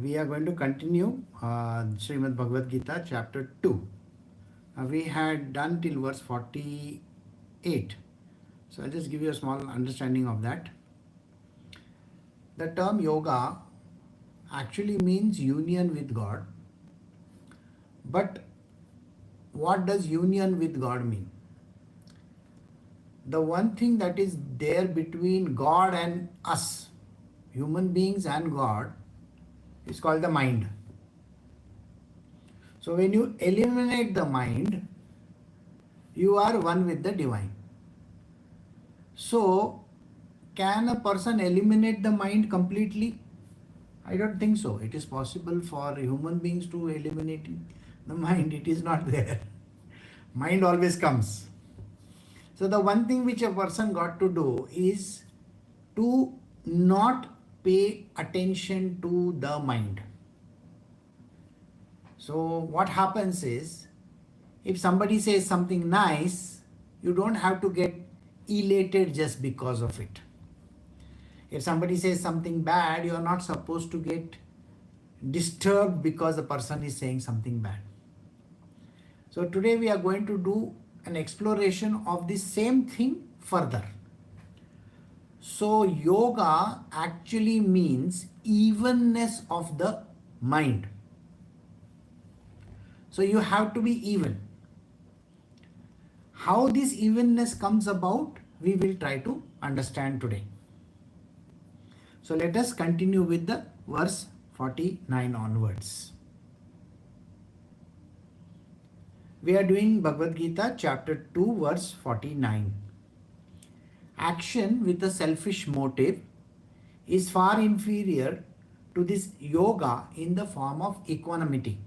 We are going to continue Srimad Bhagavad Gita chapter 2. We had done till verse 48. So I'll just give you a small understanding of that. The term yoga actually means union with God. But what does union with God mean? The one thing that is there between God and us, human beings and God, is called the mind. So when you eliminate the mind, you are one with the divine. So can a person eliminate the mind completely? I don't think so. It is possible for human beings to eliminate the mind. It is not there. Mind always comes. So the one thing which a person got to do is to not pay attention to the mind. So what happens is, if somebody says something nice, you don't have to get elated just because of it. If somebody says something bad, you are not supposed to get disturbed because the person is saying something bad. So today we are going to do an exploration of the same thing further. So yoga actually means evenness of the mind. So you have to be even. How this evenness comes about, we will try to understand today. So let us continue with the verse 49 onwards. We are doing Bhagavad Gita chapter 2 verse 49. Action with a selfish motive is far inferior to this yoga in the form of equanimity.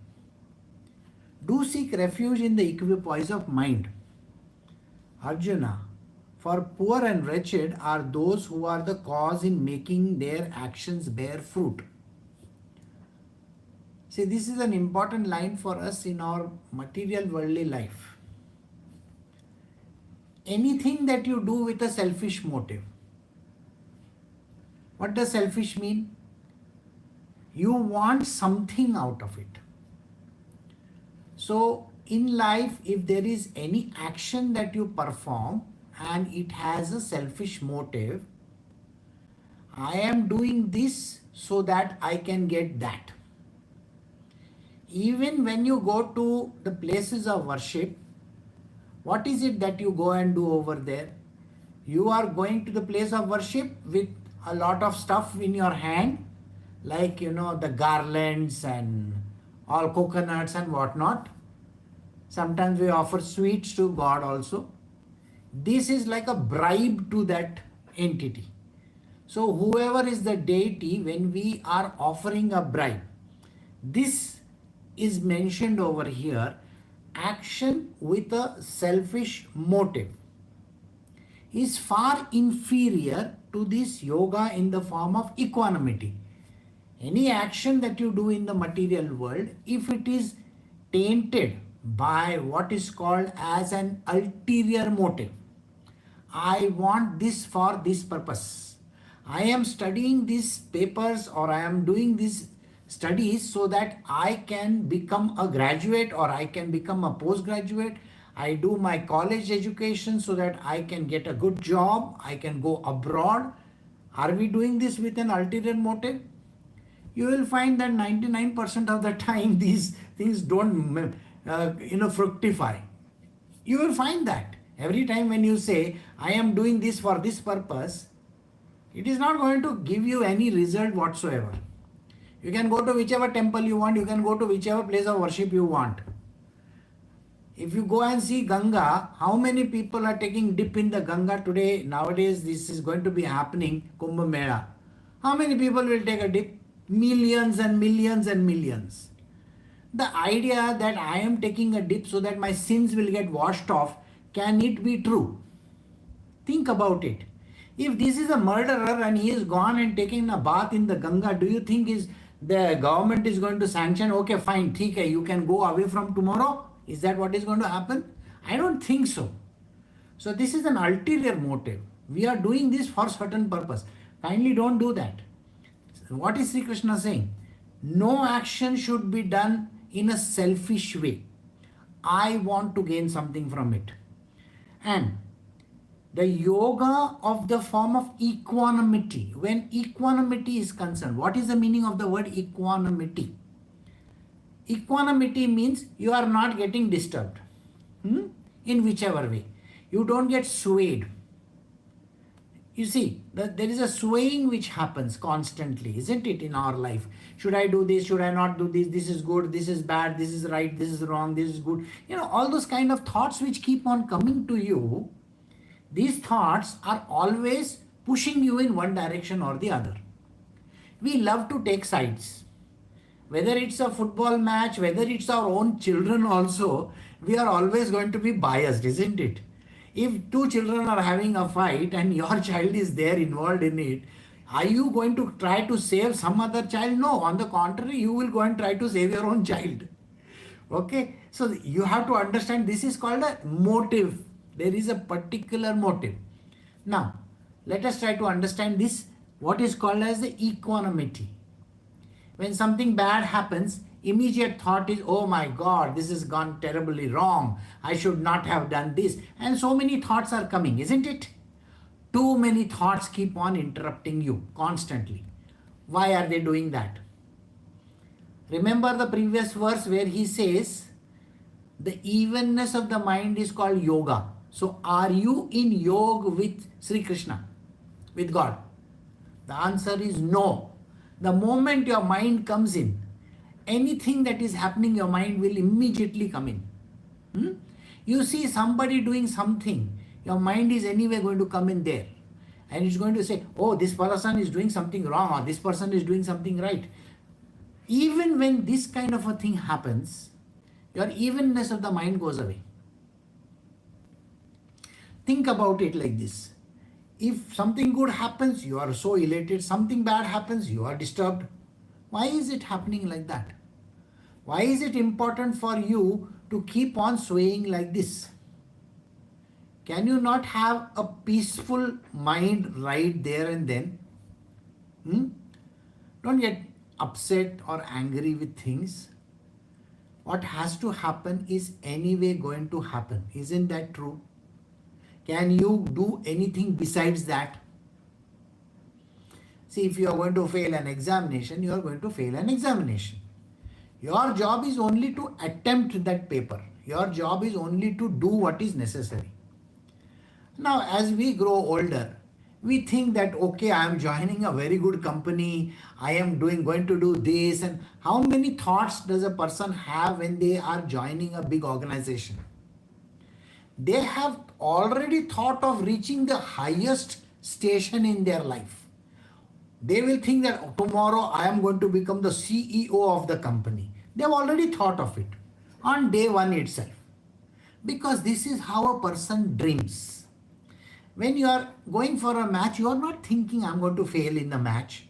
Do seek refuge in the equipoise of mind. Arjuna, for poor and wretched are those who are the cause in making their actions bear fruit. See, this is an important line for us in our material worldly life. Anything that you do with a selfish motive. What does selfish mean? You want something out of it. So in life, if there is any action that you perform and it has a selfish motive, I am doing this so that I can get that. Even when you go to the places of worship, what is it that you go and do over there? You are going to the place of worship with a lot of stuff in your hand, like, the garlands and all coconuts and whatnot. Sometimes we offer sweets to God also. This is like a bribe to that entity. So whoever is the deity, when we are offering a bribe, this is mentioned over here, action with a selfish motive is far inferior to this yoga in the form of equanimity. Any action that you do in the material world, if it is tainted by what is called as an ulterior motive, I want this for this purpose. I am studying these papers or I am doing these studies so that I can become a graduate or I can become a postgraduate. I do my college education so that I can get a good job. I can go abroad. Are we doing this with an ulterior motive? You will find that 99% of the time these things don't fructify. You will find that every time when you say, I am doing this for this purpose, it is not going to give you any result whatsoever. You can go to whichever temple you want, you can go to whichever place of worship you want. If you go and see Ganga, how many people are taking dip in the Ganga today? Nowadays this is going to be happening, Kumbh Mela. How many people will take a dip? Millions and millions and millions. The idea that I am taking a dip so that my sins will get washed off, can it be true? Think about it. If this is a murderer and he is gone and taking a bath in the Ganga, do you think the government is going to sanction, okay, fine, you can go away from tomorrow? Is that what is going to happen? I don't think so. So this is an ulterior motive. We are doing this for certain purpose. Kindly don't do that. What is Shri Krishna saying? No action should be done in a selfish way. I want to gain something from it. And the yoga of the form of equanimity. When equanimity is concerned, what is the meaning of the word equanimity? Equanimity means you are not getting disturbed, in whichever way. You don't get swayed. You see, there is a swaying which happens constantly, isn't it, in our life? Should I do this? Should I not do this? This is good. This is bad. This is right. This is wrong. This is good. All those kind of thoughts which keep on coming to you. These thoughts are always pushing you in one direction or the other. We love to take sides. Whether it's a football match, whether it's our own children also, we are always going to be biased, isn't it? If two children are having a fight and your child is there involved in it, are you going to try to save some other child? No, on the contrary, you will go and try to save your own child. Okay, so you have to understand this is called a motive. There is a particular motive. Now, let us try to understand this, what is called as the equanimity. When something bad happens, immediate thought is, oh my God, this has gone terribly wrong. I should not have done this. And so many thoughts are coming, isn't it? Too many thoughts keep on interrupting you constantly. Why are they doing that? Remember the previous verse where he says, the evenness of the mind is called yoga. So are you in yoga with Shri Krishna, with God? The answer is no. The moment your mind comes in, anything that is happening, your mind will immediately come in. You see somebody doing something, your mind is anyway going to come in there. And it's going to say, oh, this person is doing something wrong or this person is doing something right. Even when this kind of a thing happens, your evenness of the mind goes away. Think about it like this. If something good happens, you are so elated. Something bad happens, you are disturbed. Why is it happening like that? Why is it important for you to keep on swaying like this? Can you not have a peaceful mind right there and then? Don't get upset or angry with things. What has to happen is anyway going to happen. Isn't that true? Can you do anything besides that? See, if you are going to fail an examination, you are going to fail an examination. Your job is only to attempt that paper. Your job is only to do what is necessary. Now, as we grow older, we think that, okay, I am joining a very good company. I am going to do this. And how many thoughts does a person have when they are joining a big organization? They have already thought of reaching the highest station in their life. They will think that tomorrow I am going to become the CEO of the company. They have already thought of it on day one itself. Because this is how a person dreams. When you are going for a match, you are not thinking I'm going to fail in the match.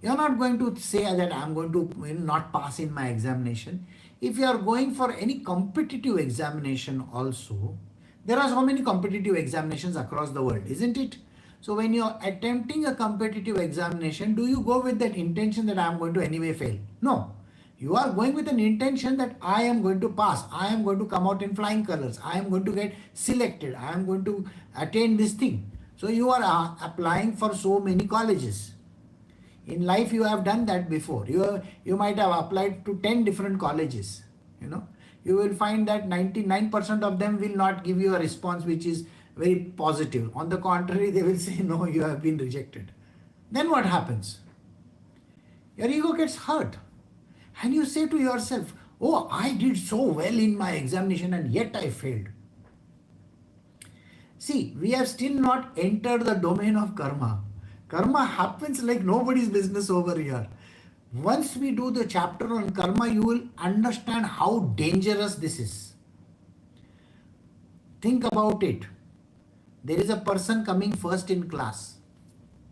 You are not going to say that I'm going to not pass in my examination. If you are going for any competitive examination also, there are so many competitive examinations across the world, isn't it? So when you are attempting a competitive examination, do you go with that intention that I am going to anyway fail? No. You are going with an intention that I am going to pass. I am going to come out in flying colors. I am going to get selected. I am going to attain this thing. So you are applying for so many colleges. In life you have done that before. You might have applied to 10 different colleges. You will find that 99% of them will not give you a response which is very positive. On the contrary, they will say, no, you have been rejected. Then what happens? Your ego gets hurt. And you say to yourself, oh, I did so well in my examination and yet I failed. See, we have still not entered the domain of karma. Karma happens like nobody's business over here. Once we do the chapter on karma, you will understand how dangerous this is. Think about it. There is a person coming first in class.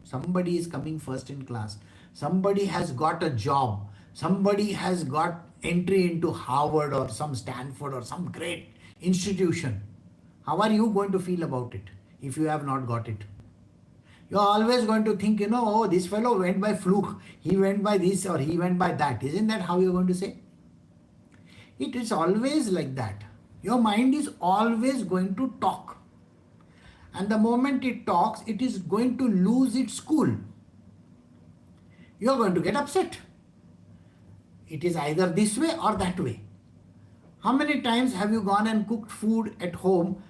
Somebody is coming first in class. Somebody has got a job. Somebody has got entry into Harvard or some Stanford or some great institution. How are you going to feel about it if you have not got it? You're always going to think, oh, this fellow went by fluke. He went by this or he went by that. Isn't that how you're going to say? It is always like that. Your mind is always going to talk. And the moment it talks, it is going to lose its cool. You're going to get upset. It is either this way or that way. How many times have you gone and cooked food at home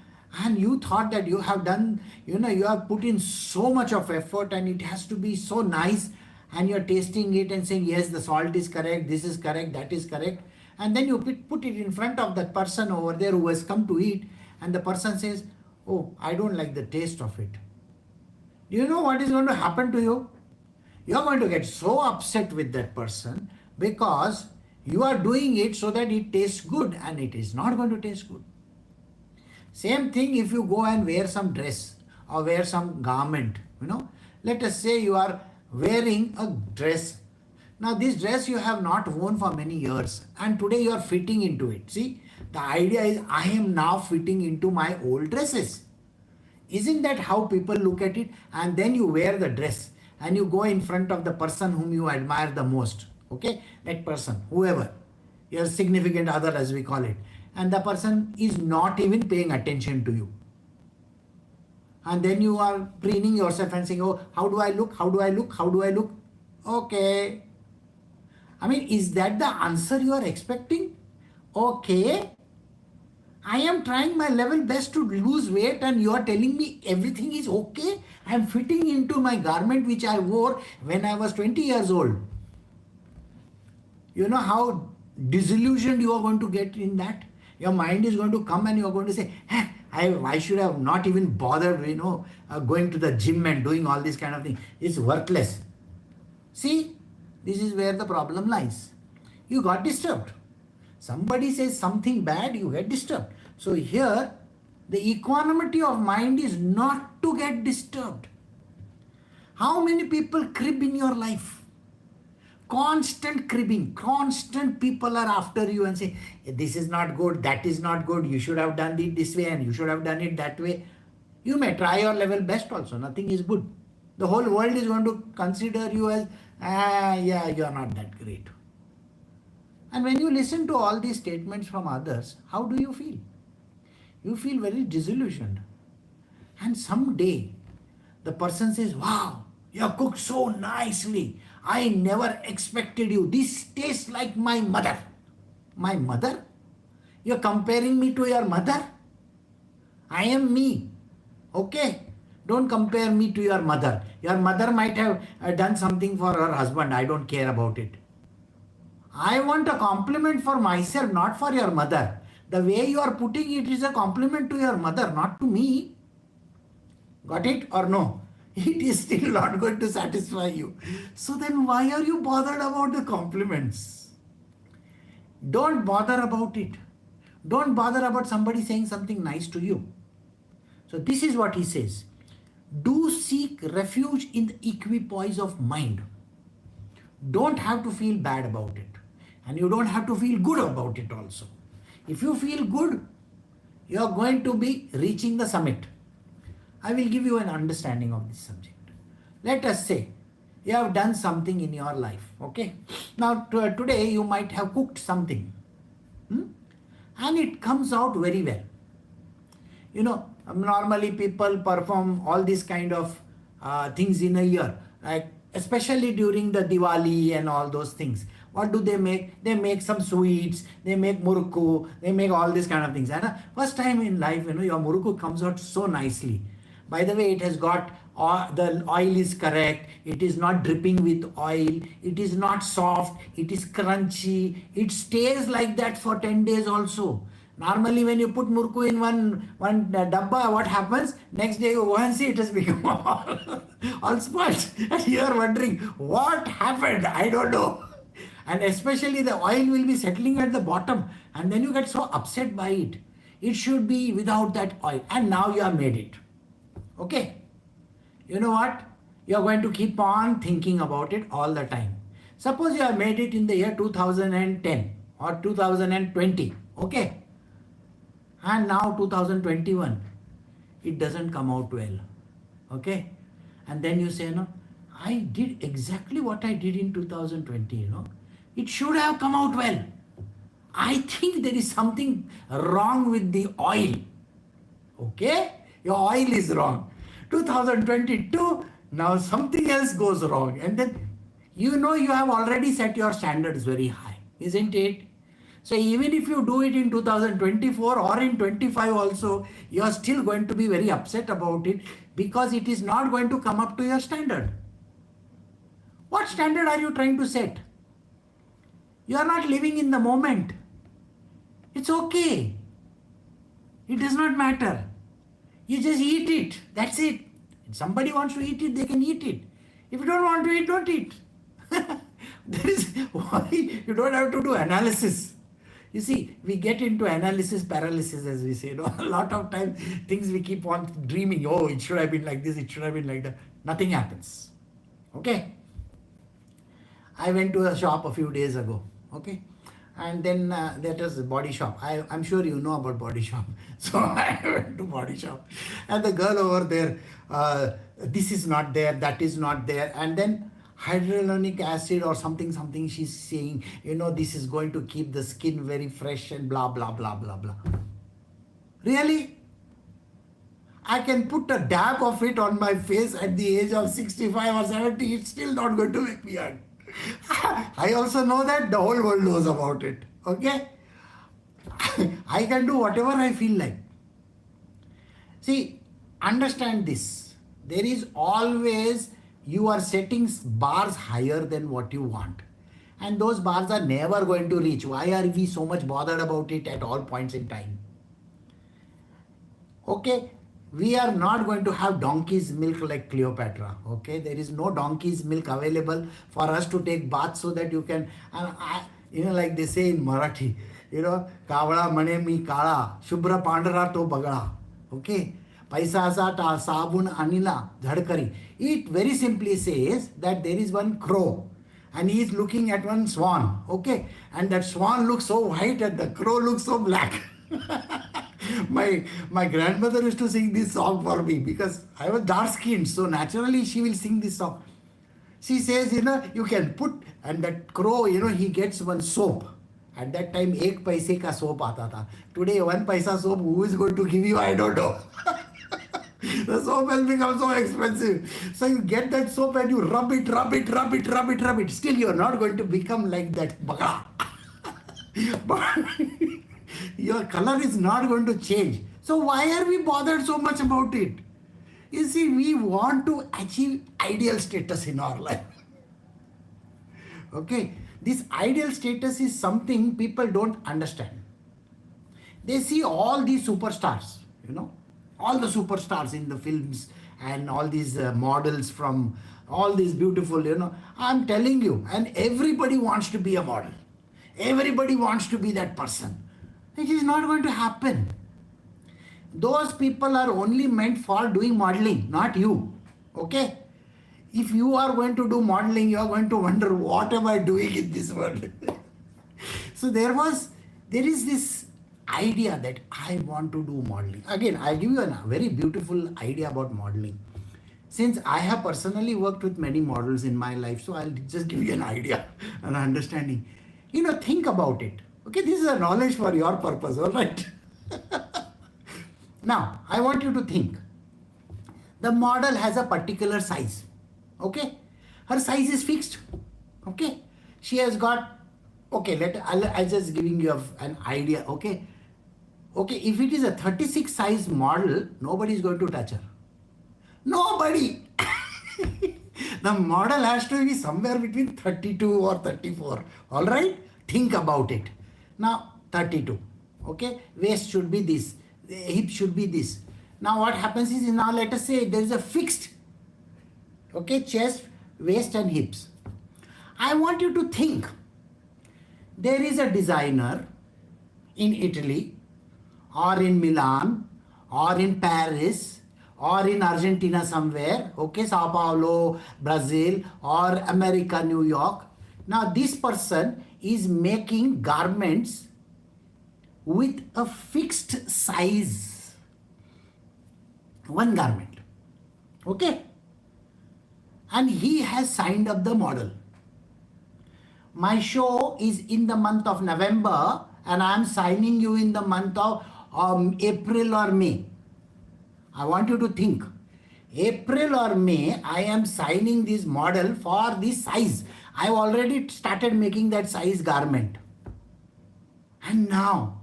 and you thought that you have done, you have put in so much of effort and it has to be so nice, and you're tasting it and saying, yes, the salt is correct, this is correct, that is correct. And then you put it in front of that person over there who has come to eat, and the person says, oh, I don't like the taste of it. Do you know what is going to happen to you? You're going to get so upset with that person because you are doing it so that it tastes good, and it is not going to taste good. Same thing if you go and wear some dress or wear some garment, Let us say you are wearing a dress. Now this dress you have not worn for many years and today you are fitting into it. See, the idea is I am now fitting into my old dresses. Isn't that how people look at it? And then you wear the dress and you go in front of the person whom you admire the most. Okay, that person, whoever, your significant other as we call it. And the person is not even paying attention to you. And then you are preening yourself and saying, oh, how do I look? How do I look? How do I look? Okay. I mean, is that the answer you are expecting? Okay. I am trying my level best to lose weight and you are telling me everything is okay? I am fitting into my garment which I wore when I was 20 years old. You know how disillusioned you are going to get in that? Your mind is going to come and you are going to say, I should have not even bothered, going to the gym and doing all this kind of thing. It's worthless. See, this is where the problem lies. You got disturbed. Somebody says something bad, you get disturbed. So here, the equanimity of mind is not to get disturbed. How many people crib in your life? Constant cribbing, constant people are after you and say, this is not good, that is not good, you should have done it this way and you should have done it that way. You may try your level best also, nothing is good. The whole world is going to consider you as, yeah, you are not that great. And when you listen to all these statements from others, how do you feel? You feel very disillusioned. And someday, the person says, wow, you have cooked so nicely. I never expected you. This tastes like my mother. My mother? You're comparing me to your mother? I am me. Okay? Don't compare me to your mother. Your mother might have done something for her husband. I don't care about it. I want a compliment for myself, not for your mother. The way you are putting it is a compliment to your mother, not to me. Got it or no? It is still not going to satisfy you. So then why are you bothered about the compliments? Don't bother about it. Don't bother about somebody saying something nice to you. So this is what he says. Do seek refuge in the equipoise of mind. Don't have to feel bad about it. And you don't have to feel good about it also. If you feel good, you are going to be reaching the summit. I will give you an understanding of this subject. Let us say you have done something in your life. Okay. Now today you might have cooked something. And it comes out very well. Normally people perform all these kind of things in a year. Like especially during the Diwali and all those things. What do they make? They make some sweets, they make murukku, they make all these kind of things. And first time in life, your murukku comes out so nicely. By the way, it has got, the oil is correct, it is not dripping with oil, it is not soft, it is crunchy, it stays like that for 10 days also. Normally when you put murukku in one dabba, what happens? Next day you go and see it has become all spoiled. And you are wondering, what happened? I don't know. And especially the oil will be settling at the bottom and then you get so upset by it. It should be without that oil and now you have made it. Okay. You know what? You are going to keep on thinking about it all the time. Suppose you have made it in the year 2010 or 2020. Okay. And now 2021. It doesn't come out well. Okay. And then you say, no, I did exactly what I did in 2020, It should have come out well. I think there is something wrong with the oil. Okay? Your oil is wrong. 2022, now something else goes wrong. And then you have already set your standards very high, isn't it? So even if you do it in 2024 or in 25 also, you are still going to be very upset about it because it is not going to come up to your standard. What standard are you trying to set? You are not living in the moment. It's okay. It does not matter. You just eat it. That's it. If somebody wants to eat it, they can eat it. If you don't want to eat, don't eat. That is why you don't have to do analysis. You see, we get into analysis paralysis, as we say. A lot of times, things we keep on dreaming, oh, it should have been like this, it should have been like that. Nothing happens. Okay? I went to a shop a few days ago. Okay? And then that was a body shop. I'm sure you know about body shop. So I went to body shop. And the girl over there, this is not there, that is not there. And then hyaluronic acid or something she's saying, this is going to keep the skin very fresh and blah, blah, blah, blah, blah. Really? I can put a dab of it on my face at the age of 65 or 70. It's still not going to make me young. I also know that the whole world knows about it. Okay? I can do whatever I feel like. See, understand this. There is always, you are setting bars higher than what you want. And those bars are never going to reach. Why are we so much bothered about it at all points in time? Okay? We are not going to have donkey's milk like Cleopatra. Okay? There is no donkey's milk available for us to take baths so that you can, like they say in Marathi, Kavada mane mi kala, Shubhra pandara to bagala. Okay? Paisa asa ta sabun anila dhadkari. It very simply says that there is one crow and he is looking at one swan. Okay? And that swan looks so white and the crow looks so black. My grandmother used to sing this song for me because I was dark skinned, so naturally she will sing this song. She says, you can put, and that crow, he gets one soap. At that time, 1 paise ka soap aata tha. Today, 1 paisa soap, who is going to give you? I don't know. The soap has become so expensive. So you get that soap and you rub it. Still, you are not going to become like that baga. But your color is not going to change. So why are we bothered so much about it? You see, we want to achieve ideal status in our life. Okay? This ideal status is something people don't understand. They see all these superstars, all the superstars in the films and all these models from all these beautiful, I'm telling you, and everybody wants to be a model. Everybody wants to be that person. It is not going to happen. Those people are only meant for doing modeling, not you. Okay? If you are going to do modeling, you are going to wonder, what am I doing in this world? So there is this idea that I want to do modeling. Again, I'll give you a very beautiful idea about modeling. Since I have personally worked with many models in my life, so I'll just give you an idea, an understanding. Think about it. Okay, this is a knowledge for your purpose, all right? Now, I want you to think. The model has a particular size. Okay? Her size is fixed. Okay? She has got, I'll just giving you an idea. Okay? Okay, if it is a 36 size model, nobody is going to touch her. Nobody! The model has to be somewhere between 32 or 34. All right? Think about it. Now, 32. Okay? Waist should be this. The hip should be this. Now, what happens is, now let us say there is a fixed, chest, waist and hips. I want you to think. There is a designer in Italy or in Milan or in Paris or in Argentina somewhere, Sao Paulo, Brazil or America, New York. Now, this person is making garments with a fixed size. One garment. Okay? and he has signed up the model. My show is in the month of November and I am signing you in the month of April or May. I want you to think. April or May, I am signing this model for this size. I have already started making that size garment. And now,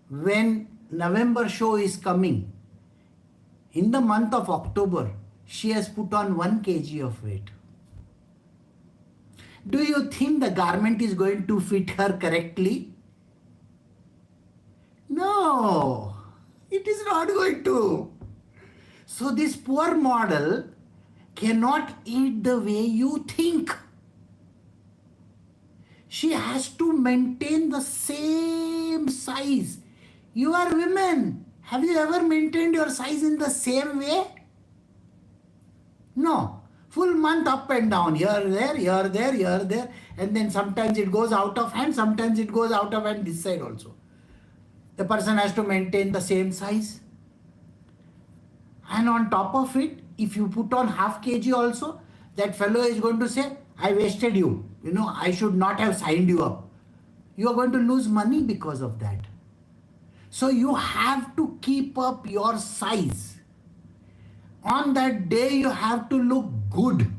when November show is coming, in the month of October, she has put on 1 kg of weight. Do you think the garment is going to fit her correctly? No, it is not going to. So this poor model cannot eat the way you think. She has to maintain the same size. You are women. Have you ever maintained your size in the same way? No. Full month up and down. Here, there, here, there, here, there. And then sometimes it goes out of hand. Sometimes it goes out of hand this side also. The person has to maintain the same size. And on top of it, if you put on half kg also, that fellow is going to say, I wasted you. You know, I should not have signed you up. You are going to lose money because of that. So you have to keep up your size. On that day, you have to look good.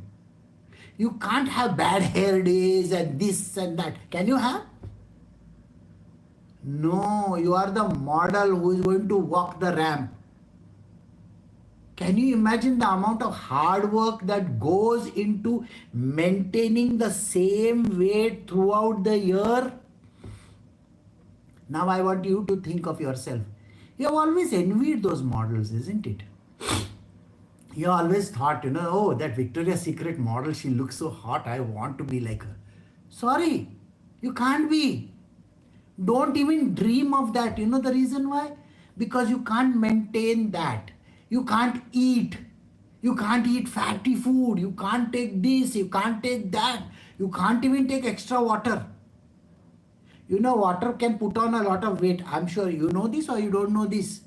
You can't have bad hair days and this and that. Can you have? No, you are the model who is going to walk the ramp. Can you imagine the amount of hard work that goes into maintaining the same weight throughout the year? Now I want you to think of yourself. You have always envied those models, isn't it? You always thought, oh, that Victoria's Secret model, she looks so hot, I want to be like her. Sorry, you can't be. Don't even dream of that. You know the reason why? Because you can't maintain that. You can't eat. You can't eat fatty food. You can't take this. You can't take that. You can't even take extra water. You know, water can put on a lot of weight. I'm sure you know this or you don't know this.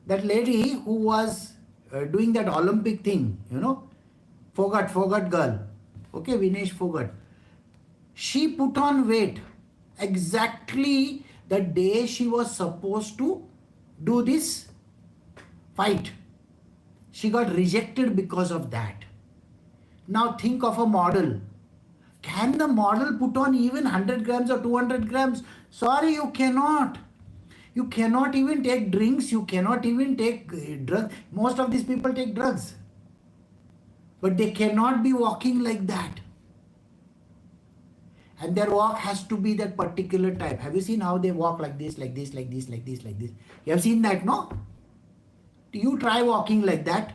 That lady who was doing that Olympic thing, Fogart girl. Okay, Vinesh Fogart. She put on weight exactly the day she was supposed to do this fight. She got rejected because of that. Now think of a model. Can the model put on even 100 grams or 200 grams? Sorry, you cannot. You cannot even take drinks. You cannot even take drugs. Most of these people take drugs. But they cannot be walking like that. And their walk has to be that particular type. Have you seen how they walk like this, like this, like this, like this, like this? You have seen that, no? You try walking like that.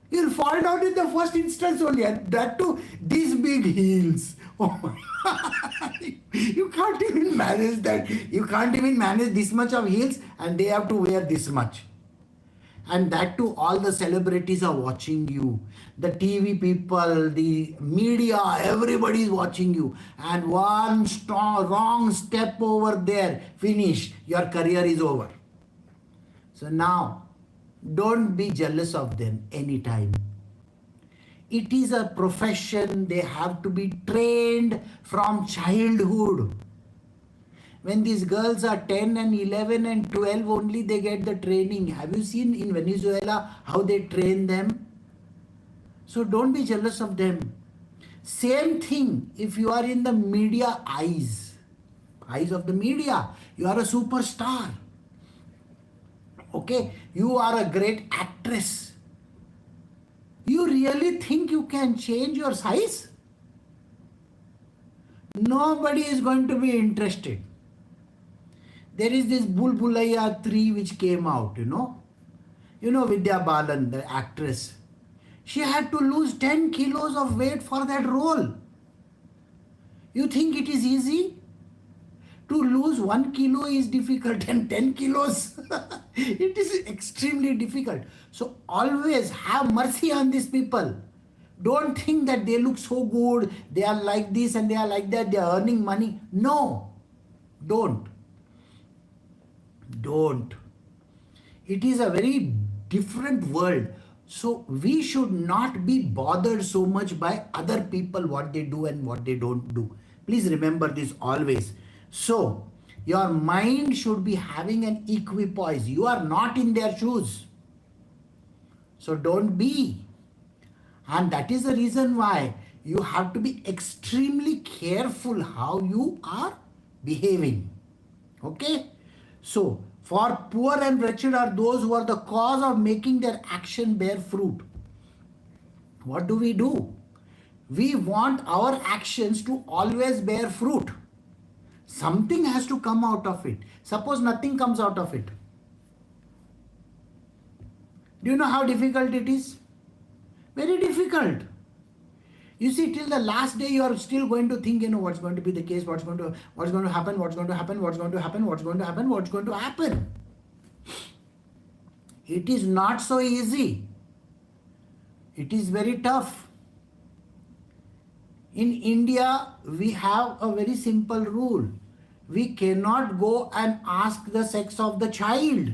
You'll fall down in the first instance only. And that too, these big heels. Oh my God. You can't even manage that. You can't even manage this much of heels and they have to wear this much. And that too, all the celebrities are watching you. The TV people, the media, everybody is watching you. And one wrong step over there, finish. Your career is over. So now, don't be jealous of them anytime. It is a profession. They have to be trained from childhood. When these girls are 10 and 11 and 12 only they get the training. Have you seen in Venezuela how they train them? So don't be jealous of them. Same thing if you are in the media eyes of the media. You are a superstar. Okay, you are a great actress. You really think you can change your size? Nobody is going to be interested. There is this Bulbulaya 3 which came out, Vidya Balan, the actress. She had to lose 10 kilos of weight for that role. You think it is easy? To lose 1 kilo is difficult and 10 kilos, it is extremely difficult. So always have mercy on these people. Don't think that they look so good, they are like this and they are like that, they are earning money. No, don't. It is a very different world. So we should not be bothered so much by other people, what they do and what they don't do. Please remember this always. So your mind should be having an equipoise. You are not in their shoes. So don't be. And that is the reason why you have to be extremely careful how you are behaving. Okay? So, for poor and wretched are those who are the cause of making their action bear fruit. What do? We want our actions to always bear fruit. Something has to come out of it. Suppose nothing comes out of it. Do you know how difficult it is? Very difficult. You see, till the last day, you are still going to think, what's going to be the case, what's going to happen, what's going to happen, what's going to happen, what's going to happen. It is not so easy. It is very tough. In India, we have a very simple rule. We cannot go and ask the sex of the child.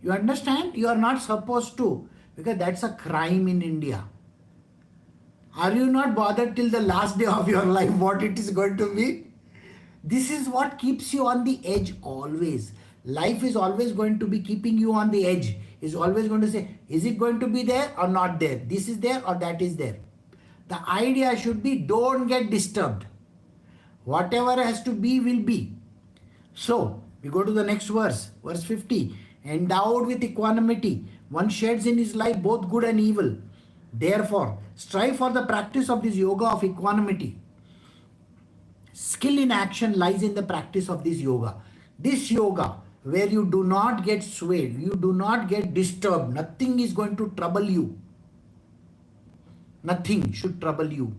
You understand? You are not supposed to, because that's a crime in India. Are you not bothered till the last day of your life what it is going to be? This is what keeps you on the edge always. Life is always going to be keeping you on the edge. Is always going to say, is it going to be there or not there? This is there or that is there. The idea should be, don't get disturbed. Whatever has to be will be. So, we go to the next verse, verse 50. Endowed with equanimity, one sheds in his life both good and evil. Therefore, strive for the practice of this yoga of equanimity. Skill in action lies in the practice of this yoga. This yoga, where you do not get swayed, you do not get disturbed, nothing is going to trouble you. Nothing should trouble you.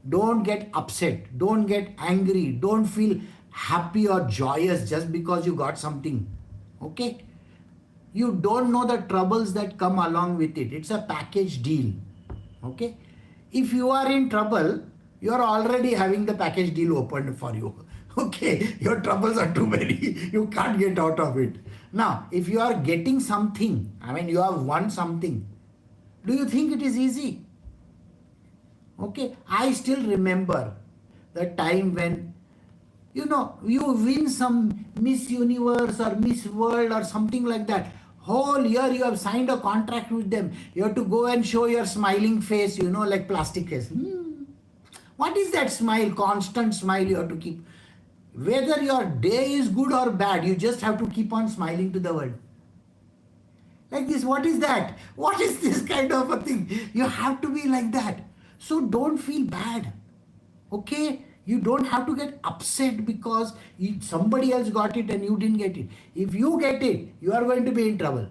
Don't get upset, don't get angry, don't feel happy or joyous just because you got something. Okay? You don't know the troubles that come along with it. It's a package deal. Okay? If you are in trouble, you are already having the package deal opened for you. Okay? Your troubles are too many. You can't get out of it. Now, if you are getting something, you have won something, do you think it is easy? Okay? I still remember the time when you win some Miss Universe or Miss World or something like that. Whole year you have signed a contract with them. You have to go and show your smiling face, like plastic face. What is that smile? Constant smile you have to keep. Whether your day is good or bad, you just have to keep on smiling to the world. Like this, what is that? What is this kind of a thing? You have to be like that. So don't feel bad. Okay? You don't have to get upset because somebody else got it and you didn't get it. If you get it, you are going to be in trouble.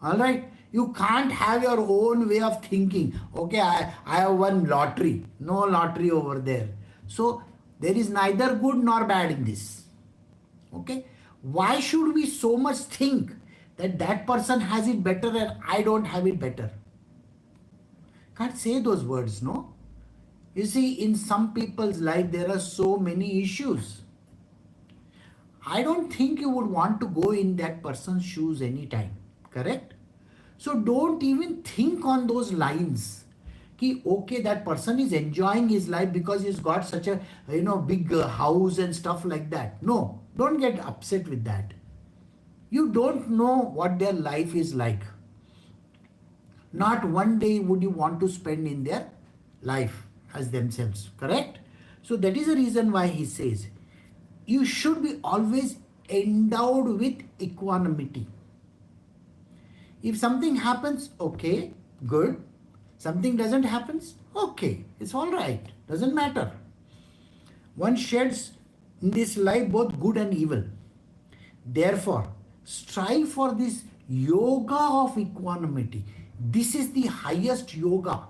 Alright? You can't have your own way of thinking. Okay, I have won lottery. No lottery over there. So, there is neither good nor bad in this. Okay? Why should we so much think that that person has it better and I don't have it better? Can't say those words, no? You see, in some people's life, there are so many issues. I don't think you would want to go in that person's shoes anytime. Correct? So don't even think on those lines. Okay, that person is enjoying his life because he's got such a big house and stuff like that. No, don't get upset with that. You don't know what their life is like. Not one day would you want to spend in their life as themselves, correct? So that is the reason why he says, you should be always endowed with equanimity. If something happens, okay, good. Something doesn't happen, okay, it's all right, doesn't matter. One sheds in this life both good and evil. Therefore, strive for this yoga of equanimity. This is the highest yoga,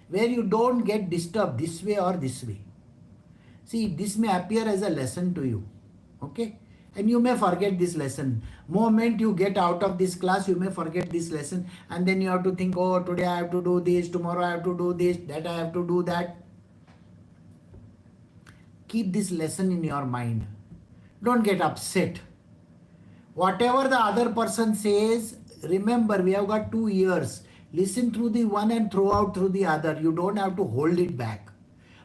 where you don't get disturbed this way or this way. See, this may appear as a lesson to you, okay? And you may forget this lesson. Moment you get out of this class, you may forget this lesson, and then you have to think, oh, today I have to do this, tomorrow I have to do this, that I have to do that. Keep this lesson in your mind. Don't get upset. Whatever the other person says, remember, we have got 2 ears. Listen through the one and throw out through the other. You don't have to hold it back.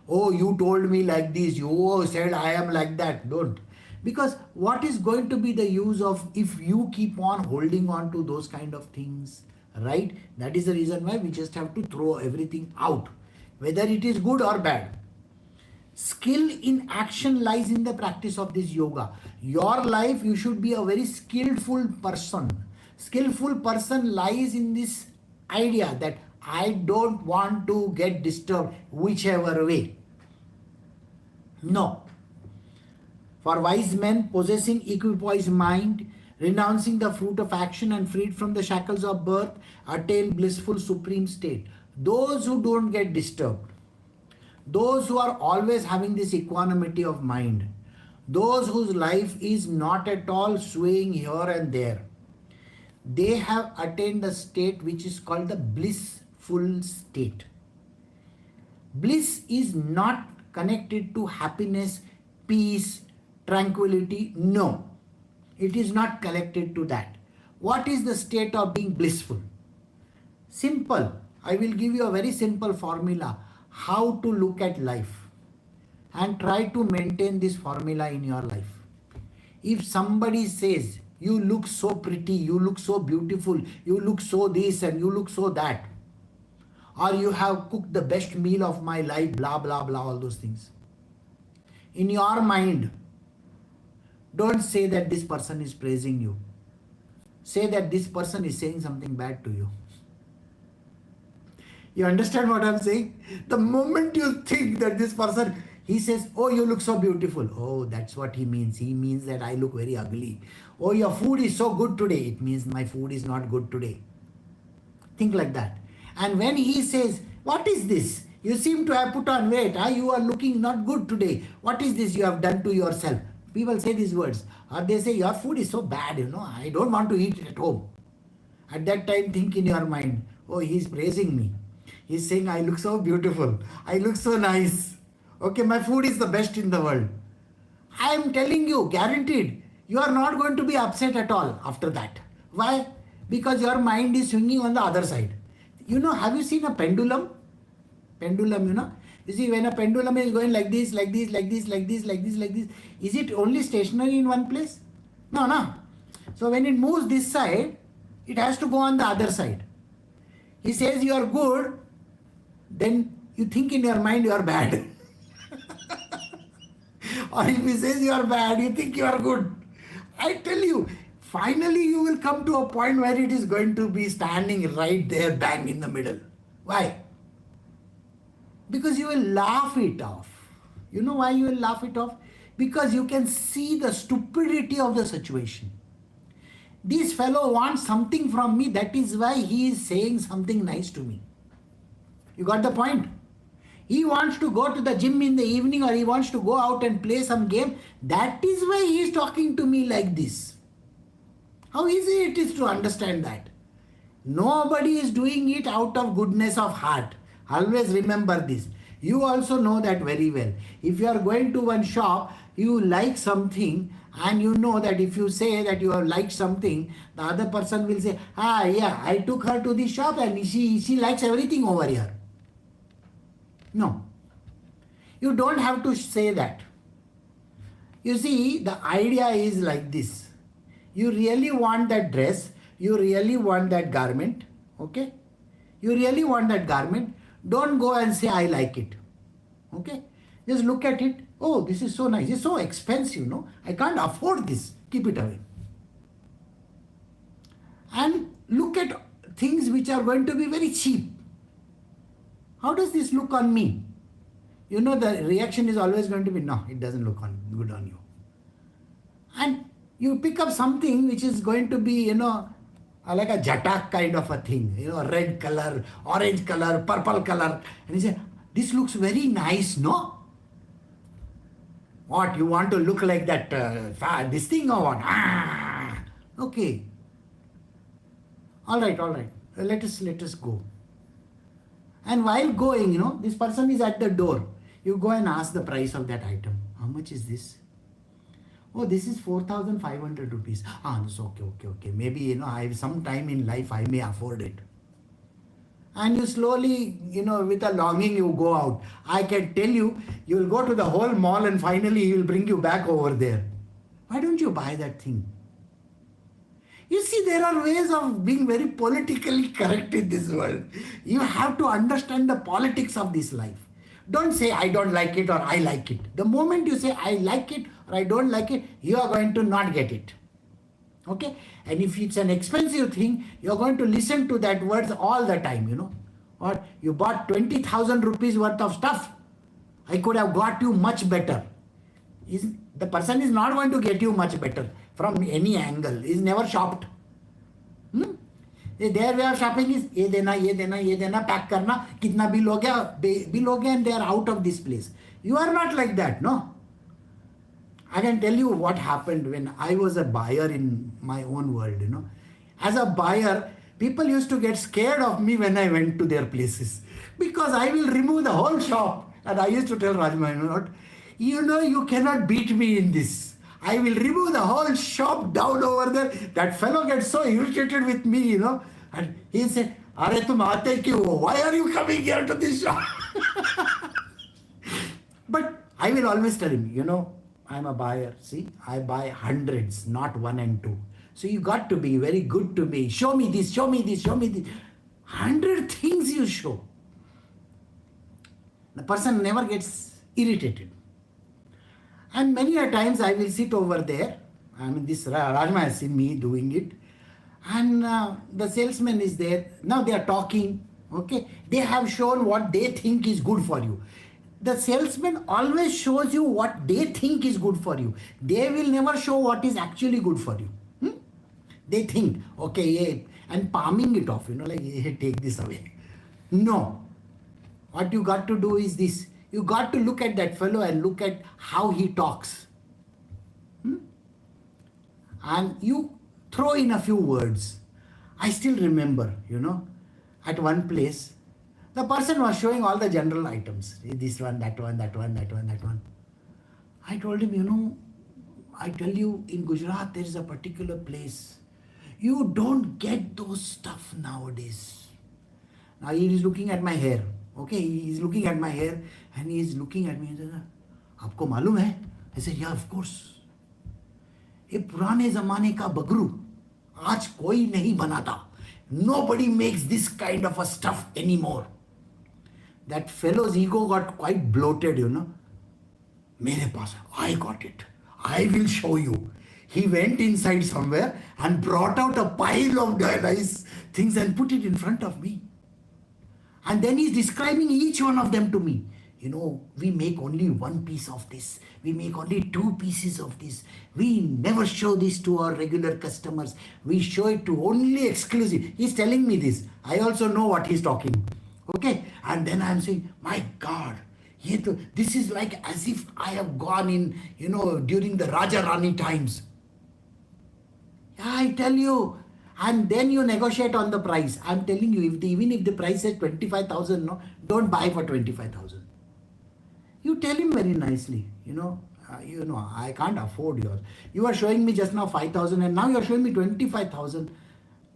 Oh, you told me like this. You said I am like that. Don't. Because what is going to be the use of if you keep on holding on to those kind of things, right? That is the reason why we just have to throw everything out, whether it is good or bad. Skill in action lies in the practice of this yoga. Your life, you should be a very skillful person. Skillful person lies in this idea that I don't want to get disturbed whichever way. No. For wise men possessing equipoise mind, renouncing the fruit of action and freed from the shackles of birth, attain blissful supreme state. Those who don't get disturbed, those who are always having this equanimity of mind, those whose life is not at all swaying here and there, they have attained a state which is called the blissful state. Bliss is not connected to happiness, peace, tranquility. No, it is not connected to that. What is the state of being blissful? Simple. I will give you a very simple formula how to look at life, and try to maintain this formula in your life. If somebody says, you look so pretty, you look so beautiful, you look so this and you look so that, or you have cooked the best meal of my life, blah, blah, blah, all those things. In your mind, don't say that this person is praising you. Say that this person is saying something bad to you. You understand what I'm saying? The moment you think that this person, he says, oh, you look so beautiful. Oh, that's what he means. He means that I look very ugly. Oh, your food is so good today. It means my food is not good today. Think like that. And when he says, what is this? You seem to have put on weight. You are looking not good today. What is this you have done to yourself? People say these words. Or they say, your food is so bad, I don't want to eat it at home. At that time, think in your mind, oh, he's praising me. He's saying, I look so beautiful. I look so nice. Okay, my food is the best in the world. I am telling you, guaranteed, you are not going to be upset at all after that. Why? Because your mind is swinging on the other side. Have you seen a pendulum? Pendulum, You see, when a pendulum is going like this, like this, like this, like this, like this, like this, is it only stationary in one place? No. So when it moves this side, it has to go on the other side. He says you are good, then you think in your mind you are bad. Or if he says you are bad, you think you are good. I tell you, finally you will come to a point where it is going to be standing right there, bang in the middle. Why? Because you will laugh it off. You know why you will laugh it off? Because you can see the stupidity of the situation. This fellow wants something from me, that is why he is saying something nice to me. You got the point? He wants to go to the gym in the evening, or he wants to go out and play some game. That is why he is talking to me like this. How easy it is to understand that. Nobody is doing it out of goodness of heart. Always remember this. You also know that very well. If you are going to one shop, you like something, and you know that if you say that you have liked something, the other person will say, yeah, I took her to the shop and she likes everything over here. No. You don't have to say that. You see, the idea is like this. You really want that dress, you really want that garment, okay? You really want that garment. Don't go and say, I like it. Okay? Just look at it. Oh, this is so nice. It's so expensive, I can't afford this. Keep it away. And look at things which are going to be very cheap. How does this look on me? The reaction is always going to be, no, it doesn't look good on you. And you pick up something which is going to be, like a jatak kind of a thing, red color, orange color, purple color. And you say, this looks very nice, no? What, you want to look like that, this thing or what? Okay. All right. Let us go. And while going, this person is at the door. You go and ask the price of that item. How much is this? Oh, this is 4,500 rupees. Ah, it's okay. Maybe, I have some time in life, I may afford it. And you slowly, with a longing, you go out. I can tell you, you will go to the whole mall and finally he will bring you back over there. Why don't you buy that thing? You see, there are ways of being very politically correct in this world. You have to understand the politics of this life. Don't say, I don't like it or I like it. The moment you say, I like it or I don't like it, you are going to not get it. Okay? And if it's an expensive thing, you're going to listen to that words all the time, Or you bought 20,000 rupees worth of stuff. I could have got you much better. The person is not going to get you much better from any angle. He's never shopped. Their way of shopping is ye dena, pack karna, kitna bill ho gaya, and they are out of this place. You are not like that, no? I can tell you what happened when I was a buyer in my own world, As a buyer, people used to get scared of me when I went to their places because I will remove the whole shop. And I used to tell Rajma, you cannot beat me in this. I will remove the whole shop down over there. That fellow gets so irritated with me, And he said, Are tum aate kyun ho? Why are you coming here to this shop? But I will always tell him, I'm a buyer. See, I buy hundreds, not one and two. So you got to be very good to me. Show me this, show me this, show me this. 100 things you show. The person never gets irritated. And many a times I will sit over there. This Rajma has seen me doing it. And the salesman is there. Now they are talking. Okay. They have shown what they think is good for you. The salesman always shows you what they think is good for you. They will never show what is actually good for you. They think, okay, yeah, and palming it off, like, hey, take this away. No. What you got to do is this. You got to look at that fellow and look at how he talks. And you throw in a few words. I still remember, at one place, the person was showing all the general items. This one, that one, that one, that one, that one. I told him, I tell you, in Gujarat, there is a particular place. You don't get those stuff nowadays. Now he is looking at my hair. Okay, he is looking at my hair and he is looking at me and says, Aapko malum hai? I said, yeah, of course. ये पुराने ज़माने का बगरू आज कोई नहीं बनाता. Nobody makes this kind of a stuff anymore. That fellow's ego got quite bloated, मेरे पास, I got it. I will show you. He went inside somewhere and brought out a pile of nice things and put it in front of me. And then he's describing each one of them to me. We make only one piece of this. We make only 2 pieces of this. We never show this to our regular customers. We show it to only exclusive. He's telling me this. I also know what he's talking. Okay. And then I'm saying, my God, this is like as if I have gone in, during the Raja Rani times. Yeah, I tell you. And then you negotiate on the price. I'm telling you, even if the price is 25,000, don't buy for 25,000. You tell him very nicely, I can't afford yours. You are showing me just now 5,000 and now you are showing me 25,000.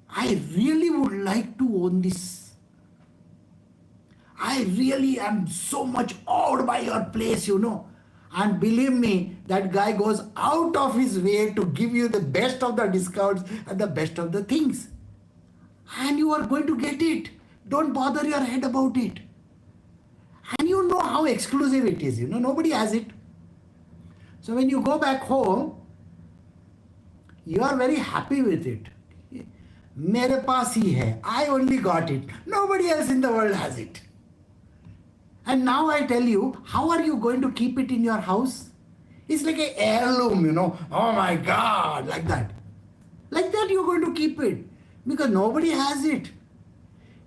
I really would like to own this. I really am so much awed by your place, And believe me, that guy goes out of his way to give you the best of the discounts and the best of the things. And you are going to get it. Don't bother your head about it. And you know how exclusive it is, nobody has it. So when you go back home, you are very happy with it. मेरे पास ही है. I only got it. Nobody else in the world has it. And now I tell you, how are you going to keep it in your house? It's like an heirloom, Oh my God, like that. Like that you're going to keep it. Because nobody has it.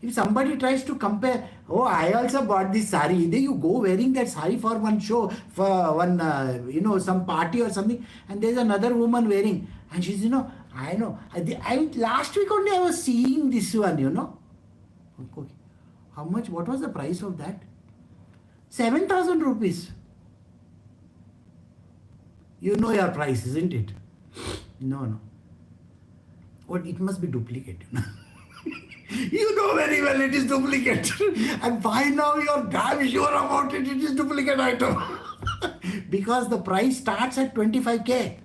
If somebody tries to compare, oh, I also bought this sari. Then you go wearing that sari for one show, for one, some party or something. And there's another woman wearing. And she's, I know. Last week only I was seeing this one, Okay. How much? What was the price of that? 7,000 rupees. You know your price, isn't it? No. What? It must be duplicate. You know very well it is duplicate. And by now you're damn sure about it. It is duplicate item. Because the price starts at 25K,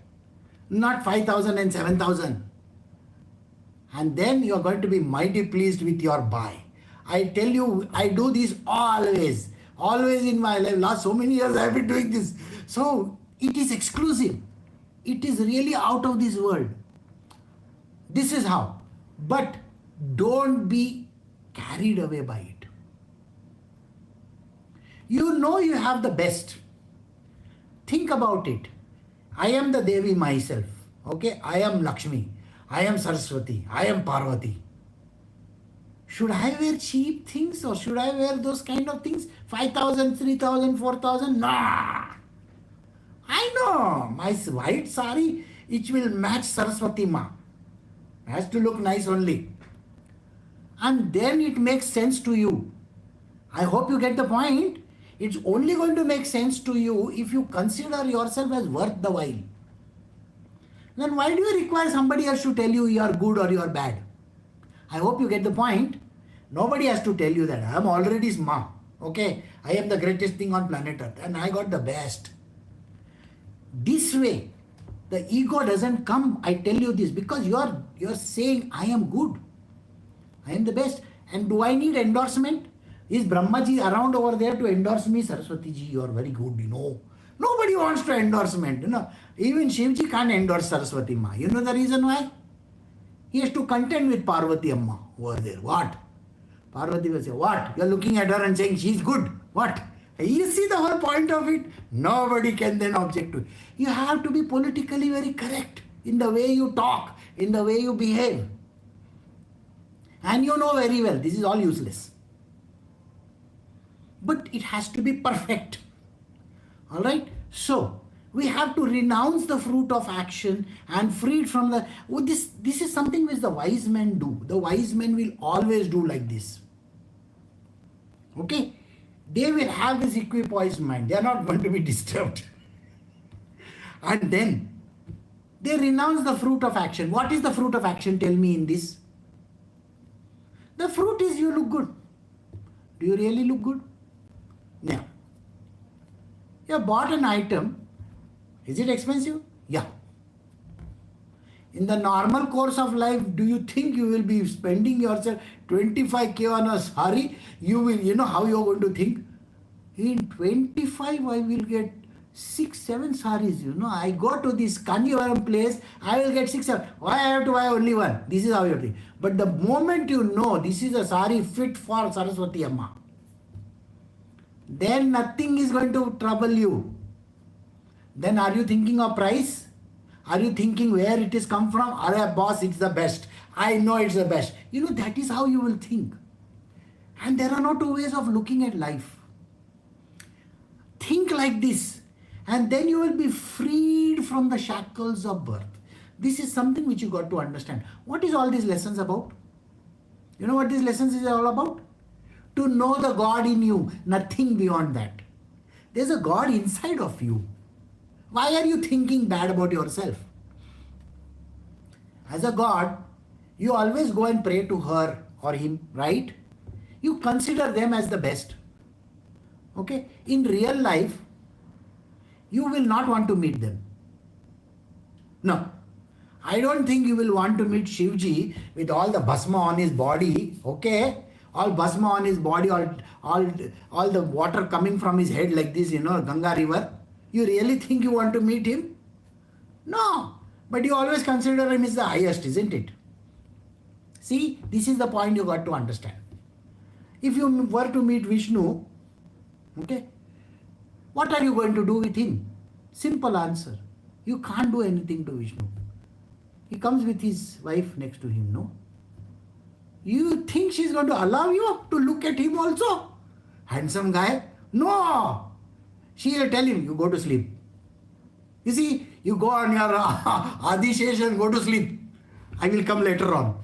not 5,000 and 7,000. And then you're going to be mighty pleased with your buy. I tell you, I do this always. Always in my life. Last so many years I've been doing this. So it is exclusive. It is really out of this world. This is how. But don't be carried away by it. You know you have the best. Think about it. I am the Devi myself. Okay? I am Lakshmi. I am Saraswati. I am Parvati. Should I wear cheap things or should I wear those kind of things? 5,000, 3,000, 4,000? Nah. I know. My white sari, it will match Saraswati Ma. Has to look nice only. And then it makes sense to you. I hope you get the point. It's only going to make sense to you if you consider yourself as worth the while. Then why do you require somebody else to tell you you are good or you are bad? I hope you get the point. Nobody has to tell you that. I am already smart. Okay? I am the greatest thing on planet Earth and I got the best. This way, the ego doesn't come. I tell you this because you're saying I am good. I am the best. And do I need endorsement? Is Brahmaji around over there to endorse me? Saraswati ji, you are very good, you know. Nobody wants to endorsement, you know. Even Shivji can't endorse Saraswati Ma. You know the reason why? He has to contend with Parvati Amma over there. What? Parvati will say, what? You are looking at her and saying she's good. What? You see the whole point of it? Nobody can then object to it. You have to be politically very correct in the way you talk, in the way you behave. And you know very well, this is all useless. But it has to be perfect. Alright? So, we have to renounce the fruit of action and freed from the... Oh, this is something which the wise men do. The wise men will always do like this. Okay? They will have this equipoise mind. They are not going to be disturbed. And then, they renounce the fruit of action. What is the fruit of action? Tell me in this. The fruit is you look good. Do you really look good? Now, you have bought an item. Is it expensive? Yeah. In the normal course of life, do you think you will be spending yourself 25K on a sari? You will, you know how you are going to think? In 25, I will get 6-7 saris, you know. I go to this Kanjivaram place, I will get 6-7. Why I have to buy only one? This is how you think. But the moment you know this is a sari fit for Saraswati Amma, then nothing is going to trouble you. Then are you thinking of price? Are you thinking where it is come from? Arey boss, it's the best. I know it's the best. You know, that is how you will think. And there are no two ways of looking at life. Think like this. And then you will be freed from the shackles of birth. This is something which you got to understand. What is all these lessons about? You know what these lessons is all about? To know the God in you, nothing beyond that. There's a God inside of you. Why are you thinking bad about yourself? As a God, you always go and pray to her or him, right? You consider them as the best. Okay? In real life, you will not want to meet them. No. I don't think you will want to meet Shivji with all the bhasma on his body, okay? All bhasma on his body, all the water coming from his head like this, you know, Ganga river. You really think you want to meet him? No. But you always consider him as the highest, isn't it? See, this is the point you got to understand. If you were to meet Vishnu, okay, what are you going to do with him? Simple answer. You can't do anything to Vishnu. He comes with his wife next to him, no? You think she's going to allow you to look at him also? Handsome guy? No! She will tell him, you go to sleep. You see, you go on your Adishesh and go to sleep. I will come later on.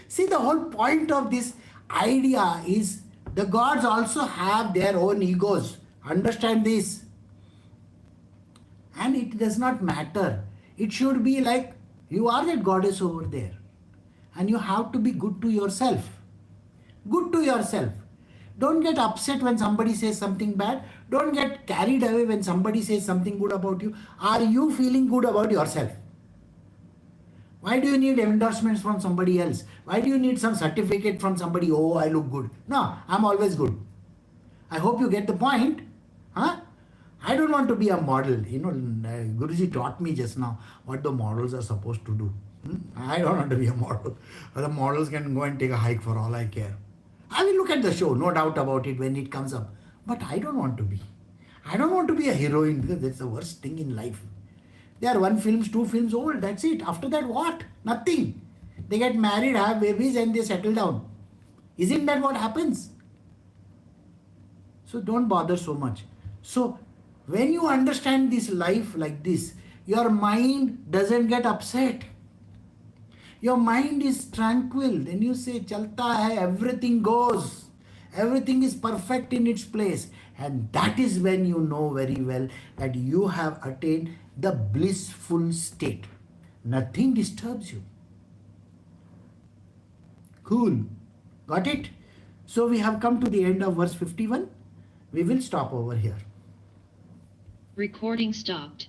See, the whole point of this idea is the gods also have their own egos. Understand this. And it does not matter. It should be like you are that goddess over there. And you have to be good to yourself. Good to yourself. Don't get upset when somebody says something bad. Don't get carried away when somebody says something good about you. Are you feeling good about yourself? Why do you need endorsements from somebody else? Why do you need some certificate from somebody? Oh, I look good. No, I'm always good. I hope you get the point. Huh? I don't want to be a model. Guruji taught me just now what the models are supposed to do. I don't want to be a model. The models can go and take a hike for all I care. I will look at the show, no doubt about it when it comes up. But I don't want to be. I don't want to be a heroine because that's the worst thing in life. They are 1 film, 2 films old. That's it. After that, what? Nothing. They get married, have babies, and they settle down. Isn't that what happens? So don't bother so much. So when you understand this life like this, your mind doesn't get upset. Your mind is tranquil. Then you say, Chalta hai, everything goes. Everything is perfect in its place. And that is when you know very well that you have attained the blissful state. Nothing disturbs you. Cool. Got it? So we have come to the end of verse 51. We will stop over here. Recording stopped.